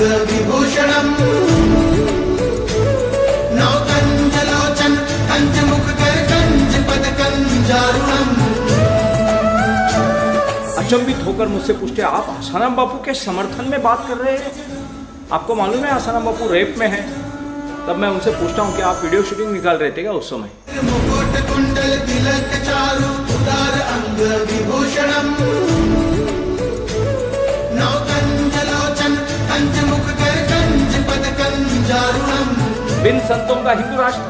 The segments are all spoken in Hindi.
विभूषणम् नौकञ्जलोचन कंचमुखकर कंचपदकंजारुणम्। अचंभित होकर मुझसे पूछते आप आसाराम बापू के समर्थन में बात कर रहे हैं? आपको मालूम है आसाराम बापू रेप में है? तब मैं उनसे पूछता हूँ कि आप वीडियो शूटिंग निकाल रहे थे क्या उस समय? मुकुट कुंडल तिलक चारु उदार अंग विभूषणम् नौकञ्जलोचन कंचमुखकर कंचपदकंजारुणम्। बिन संतों का हिंदू राष्ट्र,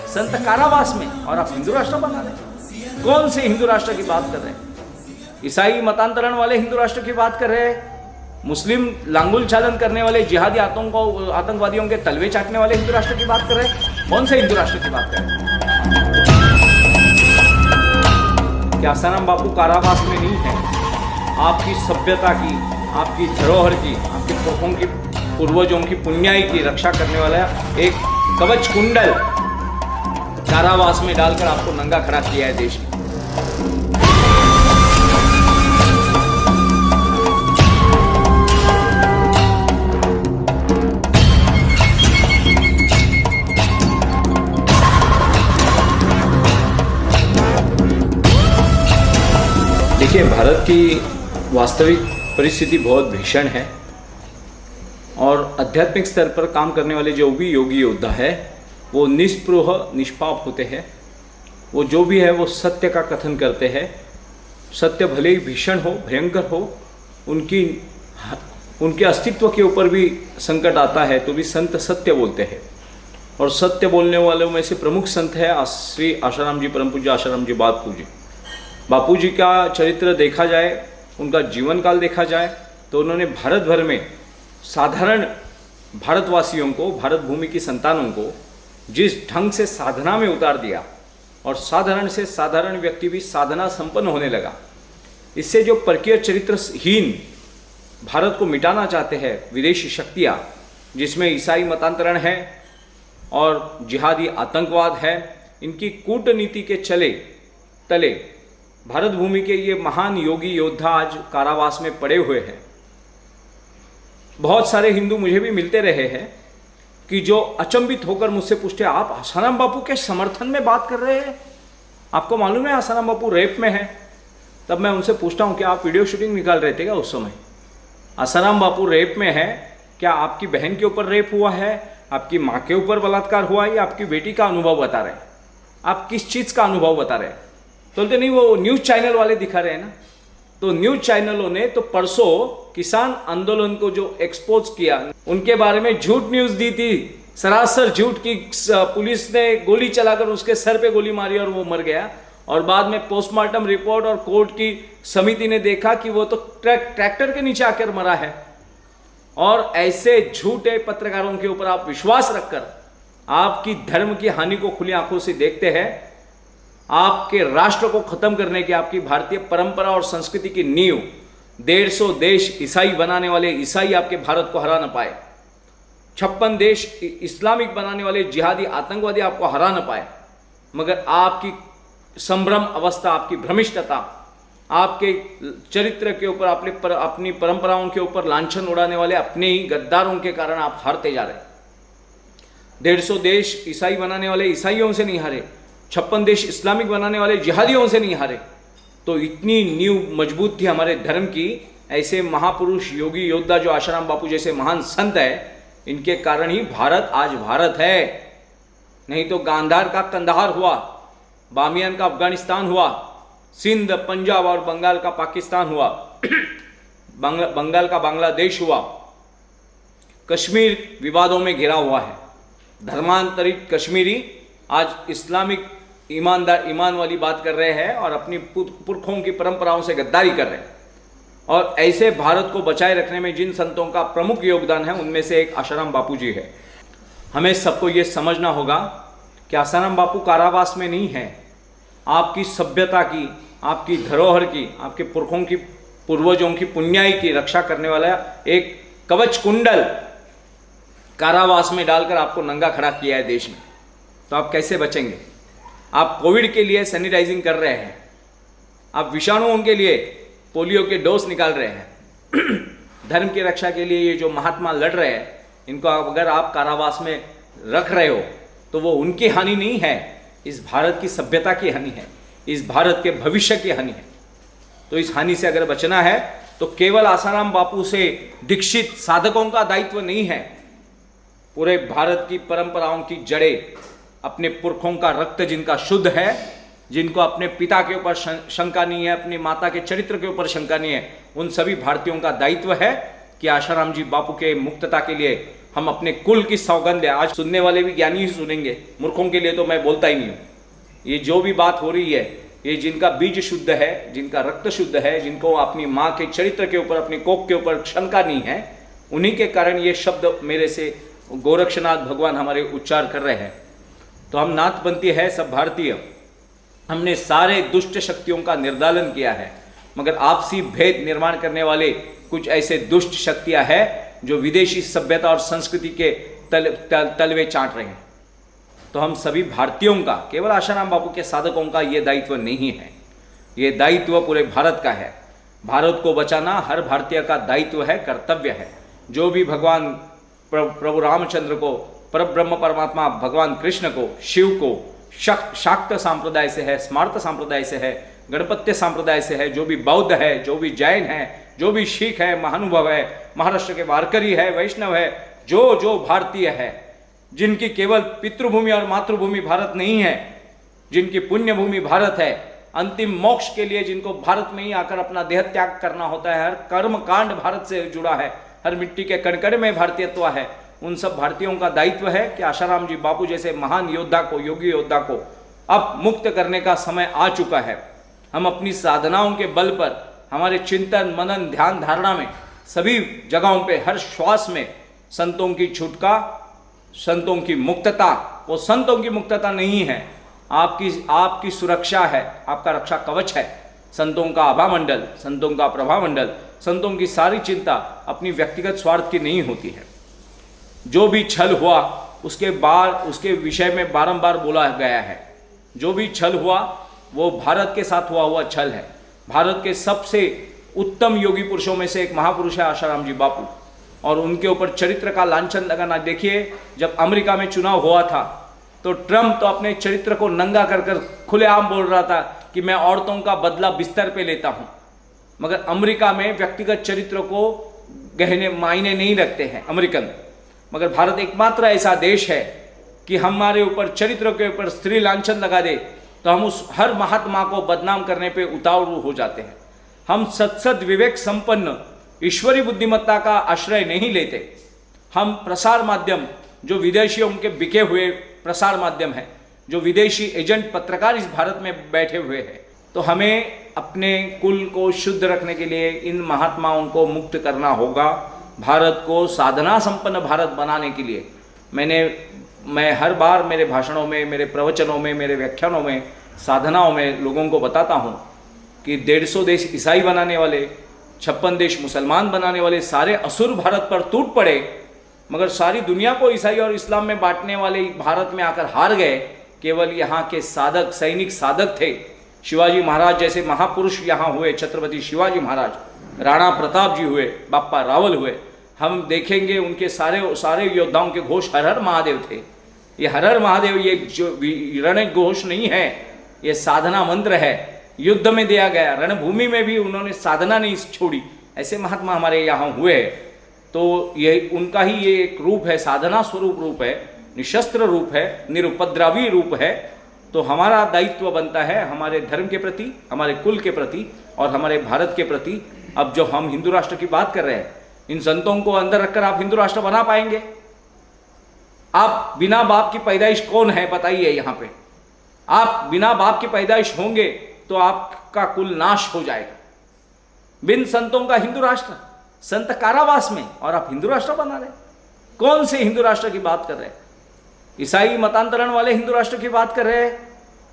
संत कारावास में, और आप हिंदू राष्ट्र बना रहे? कौन से हिंदू राष्ट्र की बात कर रहे हैं? ईसाई मतांतरण वाले हिंदू राष्ट्र की बात कर रहे हैं? मुस्लिम लांगुल चालन करने वाले जिहादी आतंकवादियों के तलवे चाटने वाले हिंदू राष्ट्र की बात कर रहे हैं? कौन से हिंदू राष्ट्र की बात कर रहे हैं? क्या आसाराम बापू कारावास में नहीं है? आपकी सभ्यता की, आपकी धरोहर की, आपके पुरखों की, पूर्वजों की पुण्याई की रक्षा करने वाला एक कवच कुंडल कारावास में डालकर आपको नंगा खड़ा किया है देश में। देखिए, भारत की वास्तविक परिस्थिति बहुत भीषण है और आध्यात्मिक स्तर पर काम करने वाले जो भी योगी योद्धा है वो निष्पृह निष्पाप होते हैं। वो जो भी है वो सत्य का कथन करते हैं। सत्य भले ही भीषण हो, भयंकर हो, उनके अस्तित्व के ऊपर भी संकट आता है तो भी संत सत्य बोलते हैं। और सत्य बोलने वालों में से प्रमुख संत है श्री आशाराम जी, परम पूज्य आशाराम जी बापू जी। बापू जी का चरित्र देखा जाए, उनका जीवन काल देखा जाए तो उन्होंने भारत भर में साधारण भारतवासियों को, भारत भूमि की संतानों को जिस ढंग से साधना में उतार दिया और साधारण से साधारण व्यक्ति भी साधना संपन्न होने लगा। इससे जो परकीय चरित्रहीन भारत को मिटाना चाहते हैं विदेशी शक्तियाँ, जिसमें ईसाई मतांतरण है और जिहादी आतंकवाद है, इनकी कूटनीति के तले भारत भूमि के ये महान योगी योद्धा आज कारावास में पड़े हुए हैं। बहुत सारे हिंदू मुझे भी मिलते रहे हैं कि जो अचंभित होकर मुझसे पूछते आप आसाराम बापू के समर्थन में बात कर रहे हैं? आपको मालूम है आसाराम बापू रेप में है? तब मैं उनसे पूछता हूँ कि आप वीडियो शूटिंग निकाल रहे थे क्या उस समय? आसाराम बापू रेप में है? क्या आपकी बहन के ऊपर रेप हुआ है, आपकी माँ के ऊपर बलात्कार हुआ है, या आपकी बेटी का अनुभव बता रहे हैं? आप किस चीज़ का अनुभव बता रहे हैं? बोलते नहीं, वो न्यूज़ चैनल वाले दिखा रहे हैं ना। तो न्यूज़ चैनलों ने तो परसों किसान आंदोलन को जो एक्सपोज किया, उनके बारे में झूठ न्यूज़ दी थी, सरासर झूठ की। पुलिस ने गोली चलाकर उसके सर पे गोली मारी और वो मर गया। और बाद में पोस्टमार्टम रिपोर्ट और कोर्ट की समिति ने देखा कि वो तो ट्रैक्टर के नीचे आकर मरा है। और ऐसे झूठे पत्रकारों के ऊपर आप विश्वास रखकर आपकी धर्म की हानि को खुली आंखों से देखते हैं। आपके राष्ट्र को खत्म करने की, आपकी भारतीय परंपरा और संस्कृति की नींव 150 देश ईसाई बनाने वाले ईसाई आपके भारत को हरा न पाए, 56 देश इस्लामिक बनाने वाले जिहादी आतंकवादी आपको हरा न पाए, मगर आपकी संभ्रम अवस्था, आपकी भ्रमिष्टता, आपके चरित्र के ऊपर, अपनी परंपराओं के ऊपर लांछन उड़ाने वाले अपने ही गद्दारों के कारण आप हारते जा रहे। 150 देश ईसाई बनाने वाले ईसाइयों से नहीं हारे, 56 देश इस्लामिक बनाने वाले जिहादियों से नहीं हारे। तो इतनी नींव मजबूत थी हमारे धर्म की। ऐसे महापुरुष योगी योद्धा जो आशाराम बापू जैसे महान संत है, इनके कारण ही भारत आज भारत है। नहीं तो गांधार का कंधार हुआ, बामियान का अफगानिस्तान हुआ, सिंध, पंजाब और बंगाल का पाकिस्तान हुआ, बंगाल का बांग्लादेश हुआ, कश्मीर विवादों में घिरा हुआ है। धर्मांतरित कश्मीरी आज इस्लामिक ईमान वाली बात कर रहे हैं और अपनी पुरखों की परंपराओं से गद्दारी कर रहे हैं। और ऐसे भारत को बचाए रखने में जिन संतों का प्रमुख योगदान है, उनमें से एक आशाराम बापू जी है। हमें सबको ये समझना होगा कि आसाराम बापू कारावास में नहीं है। आपकी सभ्यता की, आपकी धरोहर की, आपके पुरखों की, पूर्वजों की पुण्याई की रक्षा करने वाला एक कवच कुंडल कारावास में डालकर आपको नंगा खड़ा किया है देश में। तो आप कैसे बचेंगे? आप कोविड के लिए सैनिटाइजिंग कर रहे हैं, आप विषाणुओं के लिए पोलियो के डोज निकाल रहे हैं, धर्म की रक्षा के लिए ये जो महात्मा लड़ रहे हैं, इनको अगर आप कारावास में रख रहे हो तो वो उनकी हानि नहीं है, इस भारत की सभ्यता की हानि है, इस भारत के भविष्य की हानि है। तो इस हानि से अगर बचना है तो केवल आसाराम बापू से दीक्षित साधकों का दायित्व नहीं है, पूरे भारत की परंपराओं की जड़ें, अपने पुरखों का रक्त जिनका शुद्ध है, जिनको अपने पिता के ऊपर शंका नहीं है, अपनी माता के चरित्र के ऊपर शंका नहीं है, उन सभी भारतीयों का दायित्व है कि आशाराम जी बापू के मुक्तता के लिए हम अपने कुल की सौगंध है। आज सुनने वाले भी ज्ञानी ही सुनेंगे, मूर्खों के लिए तो मैं बोलता ही नहीं हूँ। ये जो भी बात हो रही है, ये जिनका बीज शुद्ध है, जिनका रक्त शुद्ध है, जिनको अपनी माँ के चरित्र के ऊपर, अपनी कोख के ऊपर शंका नहीं है, उन्हीं के कारण ये शब्द मेरे से गोरक्षनाथ भगवान हमारे उच्चार कर रहे हैं। तो हम नाथपंथी है, सब भारतीय, हमने सारे दुष्ट शक्तियों का निर्दालन किया है, मगर आपसी भेद निर्माण करने वाले कुछ ऐसे दुष्ट शक्तियां हैं जो विदेशी सभ्यता और संस्कृति के तलवे चाट रहे हैं। तो हम सभी भारतीयों का, केवल आशाराम बापू के साधकों का ये दायित्व नहीं है, ये दायित्व पूरे भारत का है। भारत को बचाना हर भारतीय का दायित्व है, कर्तव्य है। जो भी भगवान प्रभु रामचंद्र को, परब्रह्म परमात्मा भगवान कृष्ण को, शिव को शाक्त संप्रदाय से है, स्मार्त संप्रदाय से है, गणपत्य संप्रदाय से है, जो भी बौद्ध है, जो भी जैन है, जो भी सिख है, महानुभव है, महाराष्ट्र के वारकरी है, वैष्णव है, जो भारतीय है, जिनकी केवल पितृभूमि और मातृभूमि भारत नहीं है, जिनकी पुण्य भूमि भारत है, अंतिम मोक्ष के लिए जिनको भारत में ही आकर अपना देह त्याग करना होता है, हर कर्म कांड भारत से जुड़ा है, हर मिट्टी के कण में भारतीयत्व है, उन सब भारतीयों का दायित्व है कि आशाराम जी बापू जैसे महान योद्धा को, योगी योद्धा को अब मुक्त करने का समय आ चुका है। हम अपनी साधनाओं के बल पर, हमारे चिंतन मनन ध्यान धारणा में, सभी जगहों पे, हर श्वास में संतों की छुटका, संतों की मुक्तता, वो संतों की मुक्तता नहीं है, आपकी सुरक्षा है, आपका रक्षा कवच है। संतों का आभा मंडल, संतों का प्रभा मंडल, संतों की सारी चिंता अपनी व्यक्तिगत स्वार्थ की नहीं होती है। जो भी छल हुआ उसके विषय में बारंबार बोला गया है। जो भी छल हुआ वो भारत के साथ हुआ छल है। भारत के सबसे उत्तम योगी पुरुषों में से एक महापुरुष है आशाराम जी बापू, और उनके ऊपर चरित्र का लांछन लगाना। देखिए, जब अमेरिका में चुनाव हुआ था तो ट्रंप तो अपने चरित्र को नंगा कर खुलेआम बोल रहा था कि मैं औरतों का बदला बिस्तर पे लेता हूं, मगर अमेरिका में व्यक्तिगत चरित्र को गहने मायने नहीं रखते हैं अमेरिकन। मगर भारत एकमात्र ऐसा देश है कि हमारे ऊपर चरित्र के ऊपर स्त्री लांछन लगा दे तो हम उस हर महात्मा को बदनाम करने पे उतावळू हो जाते हैं। हम सत्सद विवेक संपन्न ईश्वरी बुद्धिमत्ता का आश्रय नहीं लेते। हम प्रसार माध्यम, जो विदेशियों के बिके हुए प्रसार माध्यम है, जो विदेशी एजेंट पत्रकार इस भारत में बैठे हुए हैं, तो हमें अपने कुल को शुद्ध रखने के लिए इन महात्माओं को मुक्त करना होगा। भारत को साधना संपन्न भारत बनाने के लिए मैं हर बार मेरे भाषणों में, मेरे प्रवचनों में, मेरे व्याख्यानों में, साधनाओं में लोगों को बताता हूँ कि 150 देश ईसाई बनाने वाले, 56 देश मुसलमान बनाने वाले सारे असुर भारत पर टूट पड़े, मगर सारी दुनिया को ईसाई और इस्लाम में बांटने वाले भारत में आकर हार गए। केवल यहाँ के साधक, सैनिक साधक थे। शिवाजी महाराज जैसे महापुरुष यहाँ हुए, छत्रपति शिवाजी महाराज, राणा प्रताप जी हुए, बाप्पा रावल हुए। हम देखेंगे उनके सारे योद्धाओं के घोष हर हर महादेव थे। ये हर हर महादेव ये जो रण घोष नहीं है, ये साधना मंत्र है, युद्ध में दिया गया। रणभूमि में भी उन्होंने साधना नहीं छोड़ी। ऐसे महात्मा हमारे यहाँ हुए हैं। तो ये उनका ही ये एक रूप है, साधना स्वरूप रूप है, निशस्त्र रूप है, निरुपद्रवी रूप है। तो हमारा दायित्व बनता है हमारे धर्म के प्रति, हमारे कुल के प्रति और हमारे भारत के प्रति। अब जो हम हिंदू राष्ट्र की बात कर रहे हैं, इन संतों को अंदर रखकर आप हिंदू राष्ट्र बना पाएंगे? आप बिना बाप की पैदाइश कौन है बताइए यहाँ पे? आप बिना बाप की पैदाइश होंगे तो आपका कुल नाश हो जाएगा। बिन संतों का हिंदू राष्ट्र, संत कारावास में, और आप हिंदू राष्ट्र बना रहे। कौन से हिंदू राष्ट्र की बात कर रहे हैं? ईसाई मतांतरण वाले हिंदू राष्ट्र की बात कर रहे हैं?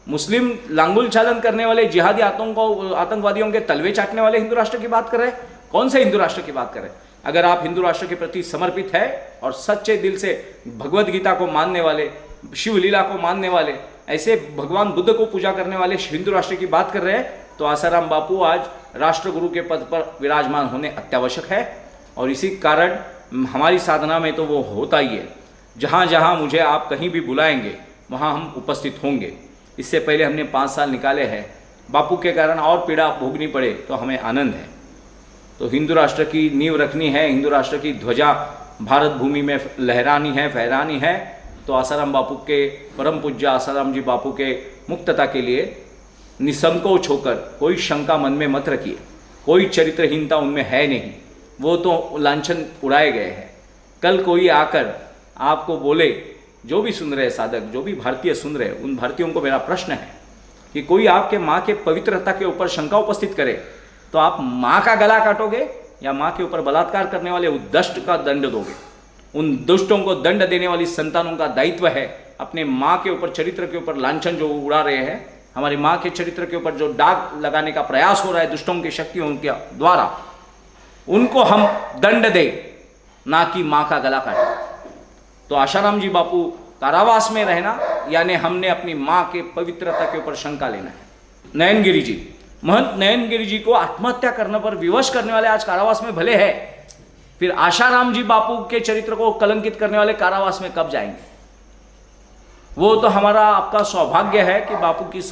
मुस्लिम लांगुल चालन करने वाले जिहादी आतंकवादियों के तलवे चाटने वाले हिंदू राष्ट्र की बात कर रहे हैं? कौन से हिंदू राष्ट्र की बात कर रहे हैं? अगर आप हिंदू राष्ट्र के प्रति समर्पित है और सच्चे दिल से भगवद गीता को मानने वाले, शिवलीला को मानने वाले, ऐसे भगवान बुद्ध को पूजा करने वाले हिंदू राष्ट्र की बात कर रहे हैं, तो आसाराम बापू आज राष्ट्रगुरु के पद पर विराजमान होने अत्यावश्यक है। और इसी कारण हमारी साधना में तो वो होता ही है। जहाँ जहाँ मुझे आप कहीं भी बुलाएंगे वहाँ हम उपस्थित होंगे। इससे पहले हमने 5 साल निकाले हैं, बापू के कारण और पीड़ा भोगनी पड़े तो हमें आनंद है। तो हिंदू राष्ट्र की नींव रखनी है, हिंदू राष्ट्र की ध्वजा भारत भूमि में लहरानी है, फहरानी है, तो आसाराम बापू के, परम पूज्य आसाराम जी बापू के मुक्तता के लिए निसंकोच होकर कोई शंका मन में मत रखिए। कोई चरित्रहीनता उनमें है नहीं, वो तो लांछन उड़ाए गए हैं। कल कोई आकर आपको बोले, जो भी सुन रहे साधक, जो भी भारतीय सुन रहे, उन भारतीयों को मेरा प्रश्न है कि कोई आपके माँ के पवित्रता के ऊपर शंका उपस्थित करे तो आप माँ का गला काटोगे या माँ के ऊपर बलात्कार करने वाले उस दुष्ट का दंड दोगे? उन दुष्टों को दंड देने वाली संतानों का दायित्व है अपने माँ के ऊपर, चरित्र के ऊपर लांछन जो उड़ा रहे हैं, हमारी माँ के चरित्र के ऊपर जो दाग लगाने का प्रयास हो रहा है दुष्टों की शक्तियों के द्वारा, उनको हम दंड दे, ना कि माँ का गला काटे। तो आसाराम जी बापू कारावास में रहना यानी हमने अपनी माँ के पवित्रता के ऊपर शंका लेना है। नयनगिरी जी, महंत नयनगिरी जी को आत्महत्या करने पर विवश करने वाले आज कारावास में भले है, फिर आसाराम जी बापू के चरित्र को कलंकित करने वाले कारावास में कब जाएंगे? वो तो हमारा आपका सौभाग्य है कि बापू की